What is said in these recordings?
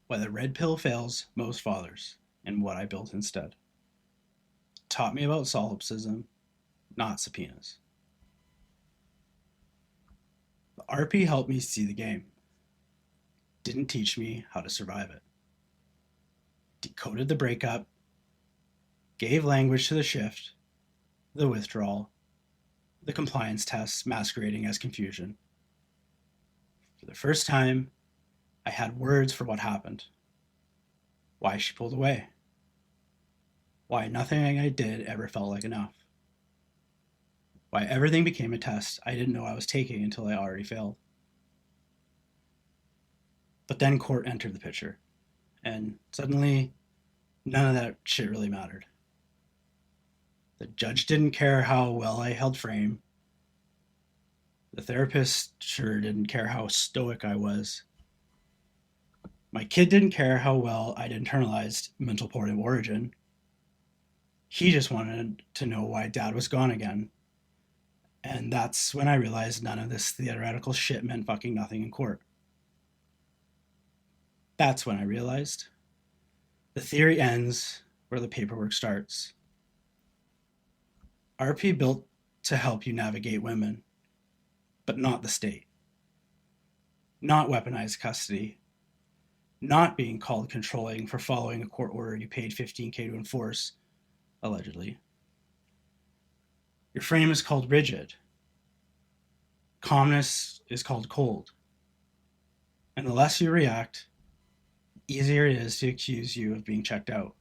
Why the red pill fails most fathers and what I built instead. Taught me about solipsism, not subpoenas. The RP helped me see the game, didn't teach me how to survive it. Decoded the breakup, gave language to the shift, the withdrawal, the compliance tests masquerading as confusion. For the first time, I had words for what happened. Why she pulled away. Why nothing I did ever felt like enough. Why everything became a test I didn't know I was taking until I already failed. But then court entered the picture, and suddenly none of that shit really mattered. The judge didn't care how well I held frame. The therapist sure didn't care how stoic I was. My kid didn't care how well I'd internalized mental port of origin. He just wanted to know why dad was gone again. And that's when I realized none of this theoretical shit meant fucking nothing in court. That's when I realized the theory ends where the paperwork starts. RP built to help you navigate women, but not the state. Not weaponized custody. Not being called controlling for following a court order you paid $15K to enforce, allegedly. Your frame is called rigid. Calmness is called cold. And the less you react, the easier it is to accuse you of being checked out.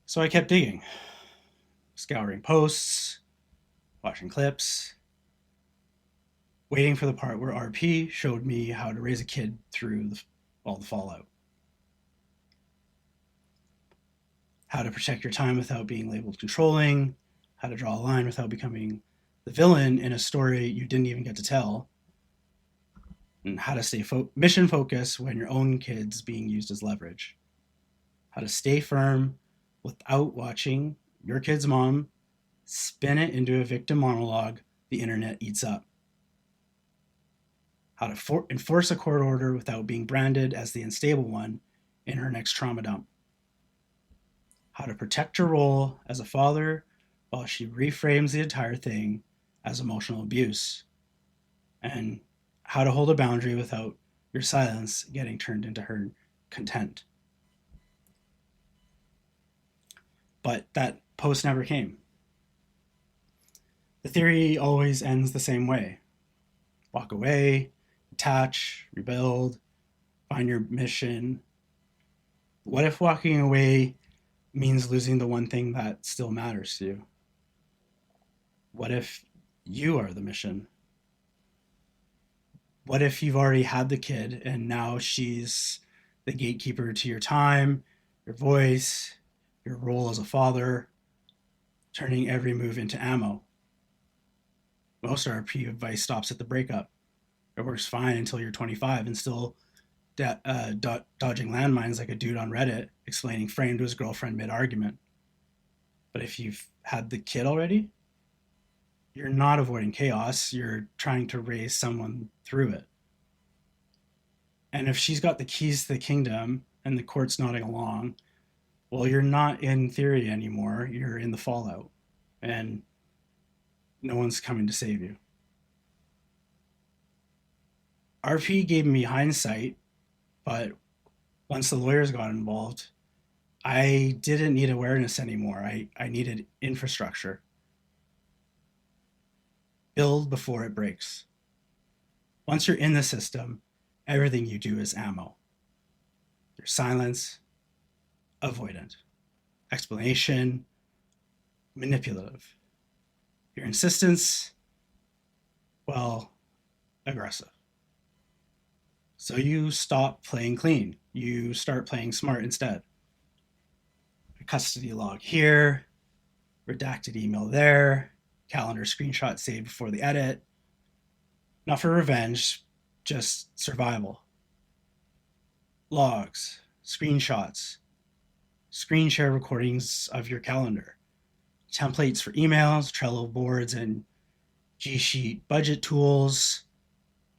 So I kept digging, scouring posts, watching clips, waiting for the part where RP showed me how to raise a kid through all the fallout. How to protect your time without being labeled controlling, how to draw a line without becoming the villain in a story you didn't even get to tell, and how to stay mission focused when your own kid's being used as leverage. How to stay firm without watching your kid's mom spin it into a victim monologue the internet eats up. How to enforce a court order without being branded as the unstable one in her next trauma dump. How to protect your role as a father while she reframes the entire thing as emotional abuse. And how to hold a boundary without your silence getting turned into her content. But that post never came. The theory always ends the same way. Walk away, detach, rebuild, find your mission. What if walking away means losing the one thing that still matters to you? What if you are the mission? What if you've already had the kid and now she's the gatekeeper to your time, your voice, your role as a father, turning every move into ammo? Most RP advice stops at the breakup. It works fine until you're 25 and still dodging landmines like a dude on Reddit explaining frame to his girlfriend mid-argument. But if you've had the kid already, you're not avoiding chaos, you're trying to raise someone through it. And if she's got the keys to the kingdom and the court's nodding along, well, you're not in theory anymore, you're in the fallout. And no one's coming to save you. RP gave me hindsight, but once the lawyers got involved, I didn't need awareness anymore. I needed infrastructure. Build before it breaks. Once you're in the system, everything you do is ammo. Your silence, avoidant. Explanation, manipulative. Your insistence, well, aggressive. So you stop playing clean. You start playing smart instead. A custody log here, redacted email there, calendar screenshot saved before the edit. Not for revenge, just survival. Logs, screenshots, screen share recordings of your calendar, templates for emails, Trello boards, and G Sheet budget tools,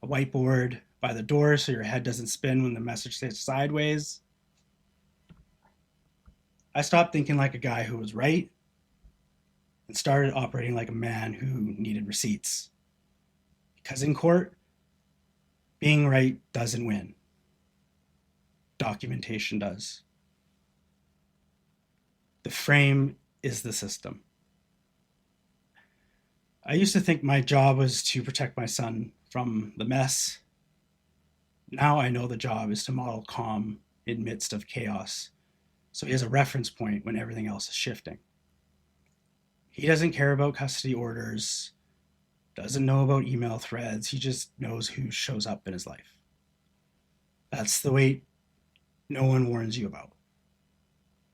a whiteboard, by the door so your head doesn't spin when the message sits sideways. I stopped thinking like a guy who was right and started operating like a man who needed receipts. Because in court, being right doesn't win, documentation does. The frame is the system. I used to think my job was to protect my son from the mess. Now I know the job is to model calm in midst of chaos, so he has a reference point when everything else is shifting. He doesn't care about custody orders, doesn't know about email threads, he just knows who shows up in his life. That's the weight no one warns you about.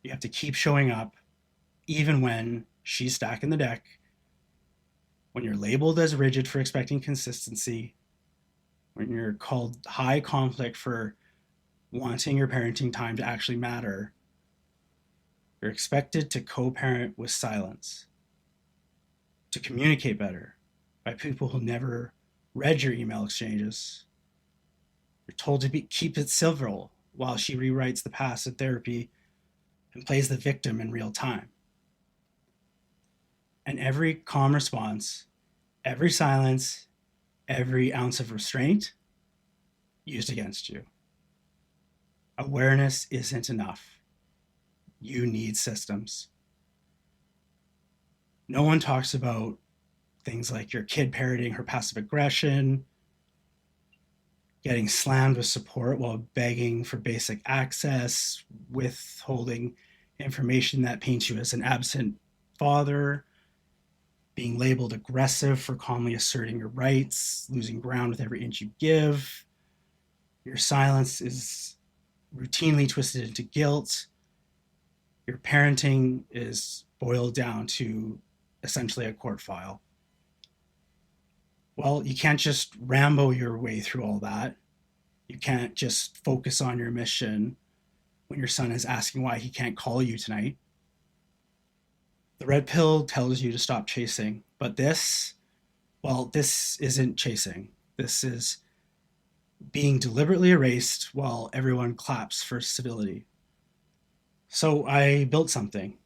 You have to keep showing up, even when she's stacking the deck, when you're labeled as rigid for expecting consistency, when you're called high conflict for wanting your parenting time to actually matter, you're expected to co-parent with silence, to communicate better by people who never read your email exchanges. You're told to keep it civil while she rewrites the past in therapy and plays the victim in real time. And every calm response, every silence, every ounce of restraint used against you. Awareness isn't enough. You need systems. No one talks about things like your kid parroting her passive aggression, getting slammed with support while begging for basic access, withholding information that paints you as an absent father, being labeled aggressive for calmly asserting your rights, losing ground with every inch you give. Your silence is routinely twisted into guilt. Your parenting is boiled down to essentially a court file. Well, you can't just Rambo your way through all that. You can't just focus on your mission when your son is asking why he can't call you tonight. The red pill tells you to stop chasing, but this isn't chasing. This is being deliberately erased while everyone claps for civility. So I built something,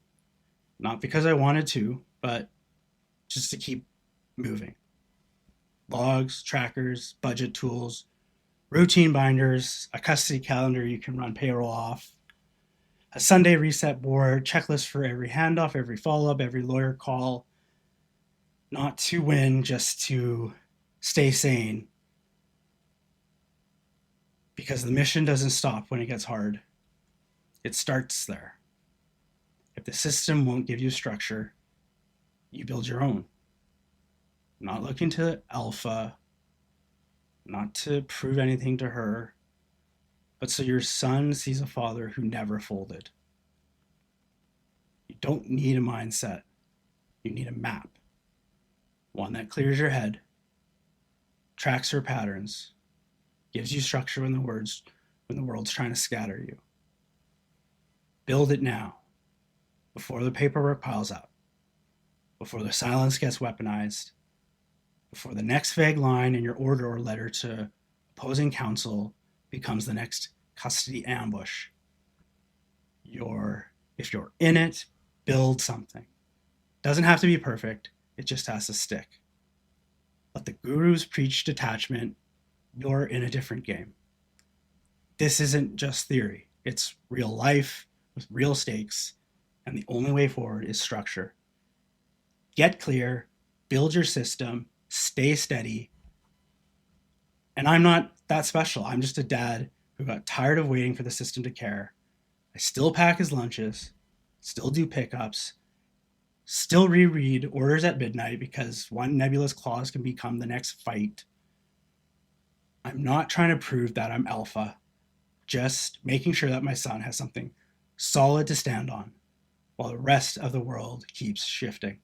not because I wanted to, but just to keep moving. Logs, trackers, budget tools, routine binders, a custody calendar you can run payroll off, a Sunday reset board, checklist for every handoff, every follow-up, every lawyer call, not to win, just to stay sane. Because the mission doesn't stop when it gets hard. It starts there. If the system won't give you structure, you build your own. Not looking to alpha, not to prove anything to her, but so your son sees a father who never folded. You don't need a mindset. You need a map. One that clears your head, tracks your patterns, gives you structure when the world's trying to scatter you. Build it now, before the paperwork piles up, before the silence gets weaponized, before the next vague line in your order or letter to opposing counsel becomes the next custody ambush. If you're in it, build something. Doesn't have to be perfect, it just has to stick. Let the gurus preach detachment, you're in a different game. This isn't just theory, it's real life with real stakes, and the only way forward is structure. Get clear, build your system, stay steady. And I'm not that special. I'm just a dad who got tired of waiting for the system to care. I still pack his lunches, still do pickups, still reread orders at midnight because one nebulous clause can become the next fight. I'm not trying to prove that I'm alpha, just making sure that my son has something solid to stand on while the rest of the world keeps shifting.